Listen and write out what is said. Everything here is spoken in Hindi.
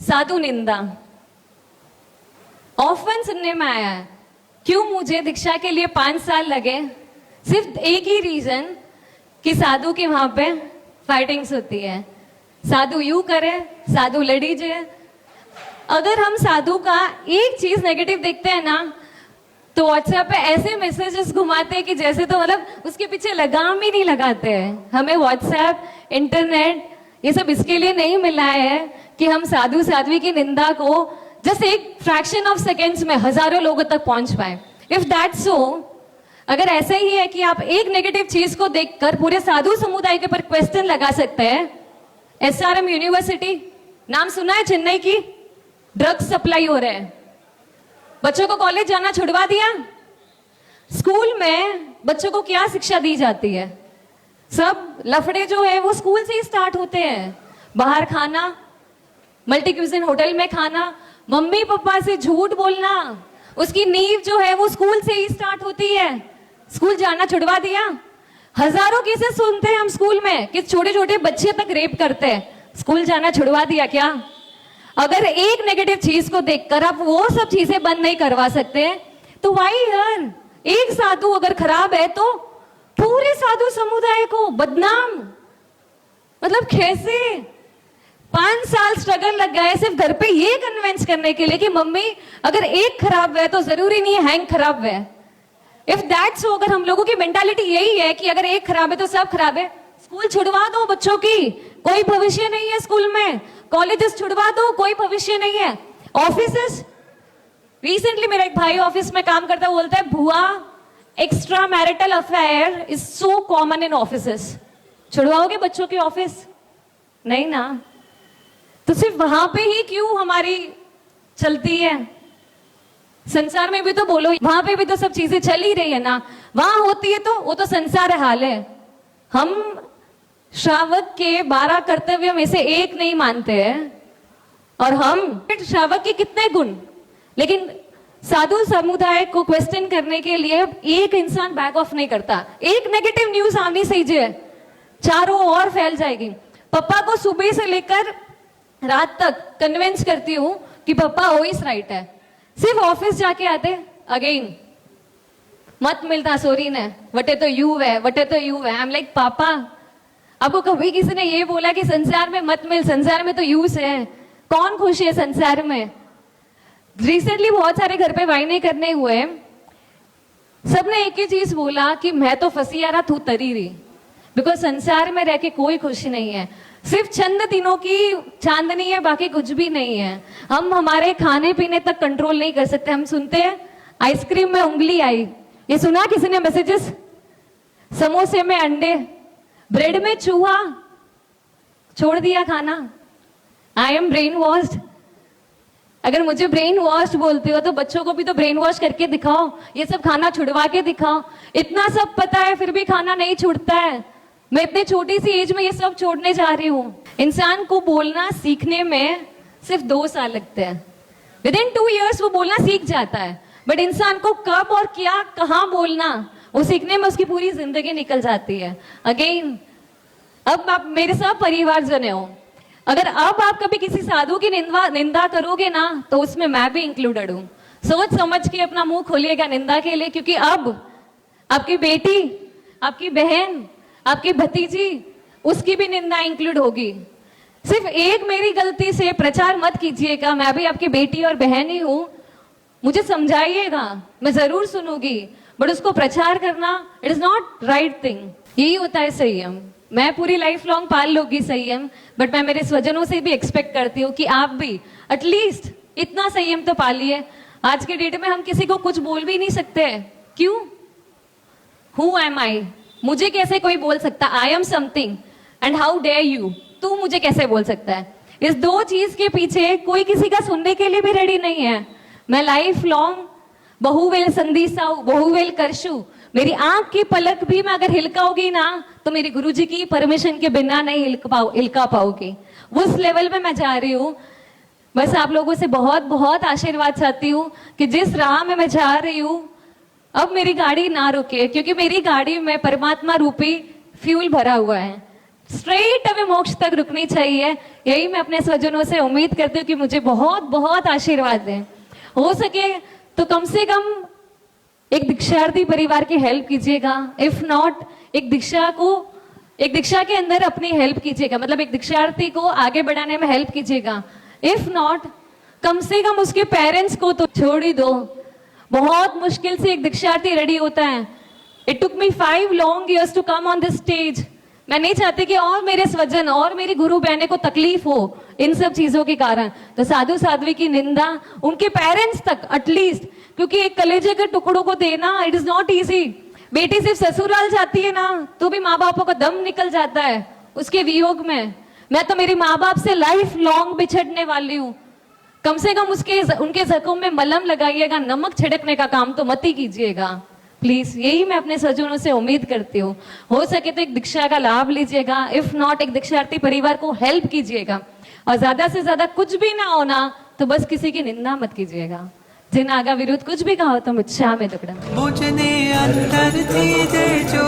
साधु निंदा ऑफन सुनने में आया है। क्यों मुझे दीक्षा के लिए 5 साल लगे? सिर्फ एक ही रीजन कि साधु के वहां पे फाइटिंग्स होती है। साधु यू करे, साधु लड़ी जे। अगर हम साधु का एक चीज नेगेटिव देखते हैं ना, तो व्हाट्सएप पे ऐसे मैसेजेस घुमाते हैं कि जैसे तो मतलब उसके पीछे लगाम ही नहीं लगाते हैं। हमें व्हाट्सएप, इंटरनेट ये सब इसके लिए नहीं मिला है कि हम साधु साध्वी की निंदा को जस्ट एक फ्रैक्शन ऑफ सेकेंड्स में हजारों लोगों तक पहुंच पाए। इफ दैट सो, अगर ऐसा ही है कि आप एक नेगेटिव चीज को देखकर पूरे साधु समुदाय के ऊपर क्वेश्चन लगा सकते हैं। एसआरएम यूनिवर्सिटी नाम सुना है? चेन्नई की ड्रग्स सप्लाई हो रहे हैं, बच्चों को कॉलेज जाना छुड़वा दिया। स्कूल में बच्चों को क्या शिक्षा दी जाती है? सब लफड़े जो है वो स्कूल से ही स्टार्ट होते हैं। बाहर खाना, मल्टी क्यूजिन होटल में खाना, मम्मी पापा से झूठ बोलना, उसकी नींव जो है वो स्कूल से ही स्टार्ट होती है। स्कूल जाना छुड़वा दिया। हजारों केसेस सुनते हैं हम स्कूल में कि छोटे छोटे बच्चे तक रेप करते हैं। स्कूल जाना छुड़वा दिया क्या? अगर एक नेगेटिव चीज को देखकर आप वो सब चीजें बंद नहीं करवा सकते, तो वाई यार, एक साधु अगर खराब है तो पूरे साधु समुदाय को बदनाम, मतलब कैसे? 5 साल स्ट्रगल लग गए सिर्फ घर पे ये कन्विंस करने के लिए कि मम्मी अगर एक खराब है तो जरूरी नहीं है हैंग खराब है। इफ दैट्स सो, अगर हम लोगों की मेंटालिटी यही है कि अगर एक खराब है तो सब खराब है, स्कूल छुड़वा दो बच्चों की, कोई भविष्य नहीं है स्कूल में। कॉलेजेस छुड़वा दो, कोई भविष्य नहीं है। ऑफिसेस, रिसेंटली मेरा एक भाई ऑफिस में काम करता है, बोलता है भुआ extramarital affair is so common in offices. छुड़वाओगे बच्चों के ऑफिस? नहीं ना। तो सिर्फ वहां पे ही क्यों हमारी चलती है? संसार में भी तो बोलो, वहां पे भी तो सब चीजें चल ही रही है ना। वहां होती है तो वो तो संसार हाल है। हम श्रावक के 12 कर्तव्य में से एक नहीं मानते हैं, और हम श्रावक के कितने गुण, लेकिन साधु समुदाय को क्वेश्चन करने के लिए एक इंसान बैक ऑफ नहीं करता। एक नेगेटिव न्यूज आनी सही चारों ओर फैल जाएगी। पापा को सुबह से लेकर रात तक कन्विंस करती हूँ कि पापा हो इस राइट है। सिर्फ ऑफिस जाके आते अगेन मत मिलता सोरी ने, वटे तो यू है, वटे तो यू है। आई एम लाइक पापा, आपको कभी किसी ने ये बोला कि संसार में मत मिल, संसार में तो यूज है? कौन खुश है संसार में? रिसेंटली बहुत सारे घर पे वाइने करने हुए, सबने एक ही चीज बोला कि मैं तो फंसी आ रहा, तू तरी रही। बिकॉज संसार में रह के कोई खुशी नहीं है, सिर्फ चंद दिनों की चांदनी है, बाकी कुछ भी नहीं है। हम हमारे खाने पीने तक कंट्रोल नहीं कर सकते। हम सुनते हैं आइसक्रीम में उंगली आई, ये सुना किसी ने मैसेजेस? समोसे में अंडे, ब्रेड में चूहा, छोड़ दिया खाना। I am brain washed. अगर मुझे ब्रेन वॉश्ड बोलते हो तो बच्चों को भी तो ब्रेन वॉश करके दिखाओ, ये सब खाना छुड़वा के दिखाओ। इतना सब पता है फिर भी खाना नहीं छूटता है। मैं इतनी छोटी सी एज में ये सब छोड़ने जा रही हूँ। इंसान को बोलना सीखने में सिर्फ 2 साल लगते हैं। विद इन 2 years वो बोलना सीख जाता है, बट इंसान को कब और क्या कहाँ बोलना, वो सीखने में उसकी पूरी जिंदगी निकल जाती है। अगेन, अब आप मेरे साथ परिवारजन हो, अगर अब आप कभी किसी साधु की निंदा करोगे ना, तो उसमें मैं भी इंक्लूडेड हूँ। सोच समझ के अपना मुंह खोलिएगा निंदा के लिए, क्योंकि अब आपकी बेटी, आपकी बहन, आपकी भतीजी, उसकी भी निंदा इंक्लूड होगी। सिर्फ एक मेरी गलती से प्रचार मत कीजिएगा। मैं भी आपकी बेटी और बहन ही हूँ, मुझे समझाइएगा, मैं जरूर सुनूंगी, बट उसको प्रचार करना it is not right thing. यही होता है संयम। मैं पूरी लाइफ लॉन्ग पाल लूंगी संयम, बट मैं मेरे स्वजनों से भी एक्सपेक्ट करती हूँ कि आप भी एटलीस्ट इतना संयम तो पालिए। आज के डेट में हम किसी को कुछ बोल भी नहीं सकते। क्यों? Who am I? मुझे कैसे कोई बोल सकता? I am something and how dare you? तू मुझे कैसे बोल सकता है? इस 2 चीज के पीछे कोई किसी का सुनने के लिए भी रेडी नहीं है। मैं लाइफ लॉन्ग बहुवेल संदीसाऊ, बहुवेल करशु, मेरी आंख की पलक भी मैं अगर हिलकाऊंगी ना, तो मेरी गुरुजी की परमिशन के बिना नहीं हिलका पाऊंगी। उस लेवल पे मैं जा रही हूँ। बस आप लोगों से बहुत बहुत आशीर्वाद चाहती हूँ कि जिस राह में मैं जा रही हूँ, अब मेरी गाड़ी ना रुके, क्योंकि मेरी गाड़ी में परमात्मा रूपी फ्यूल भरा हुआ है। स्ट्रेट अवे मोक्ष तक रुकनी चाहिए। यही मैं अपने स्वजनों से उम्मीद करती हूँ कि मुझे बहुत बहुत आशीर्वाद दें। हो सके तो कम से कम एक दीक्षार्थी परिवार की हेल्प कीजिएगा। इफ नॉट एक दीक्षा के अंदर अपनी हेल्प कीजिएगा, मतलब एक दीक्षार्थी को आगे बढ़ाने में हेल्प कीजिएगा। इफ नॉट कम से कम उसके पेरेंट्स को तो छोड़ ही दो। बहुत मुश्किल से एक दीक्षार्थी रेडी होता है। It took me 5 long years to come on this stage. मैं नहीं चाहती कि और मेरे स्वजन और मेरी गुरु बहने को तकलीफ हो इन सब चीजों के कारण। तो साधु साध्वी की निंदा उनके पेरेंट्स तक एटलीस्ट, क्योंकि एक कलेजे के टुकड़ों को देना इट इज नॉट इजी। बेटी सिर्फ ससुराल जाती है ना तो भी माँ बापों का दम निकल जाता है उसके वियोग में। मैं तो मेरे माँ बाप से लाइफ लॉन्ग बिछड़ने वाली हूँ। कम से कम उनके जख्म में मलहम लगाइएगा, नमक छिड़कने का काम तो मत ही कीजिएगा प्लीज। यही मैं अपने स्वजनों से उम्मीद करती हूँ। हो सके तो एक दीक्षा का लाभ लीजिएगा। इफ नॉट एक दीक्षार्थी परिवार को हेल्प कीजिएगा। और ज्यादा से ज्यादा कुछ भी ना होना तो बस किसी की निंदा मत कीजिएगा। जिन आगा विरुद्ध कुछ भी कहा तो मुझे में दुकड़ा मुझने अंदर थी जो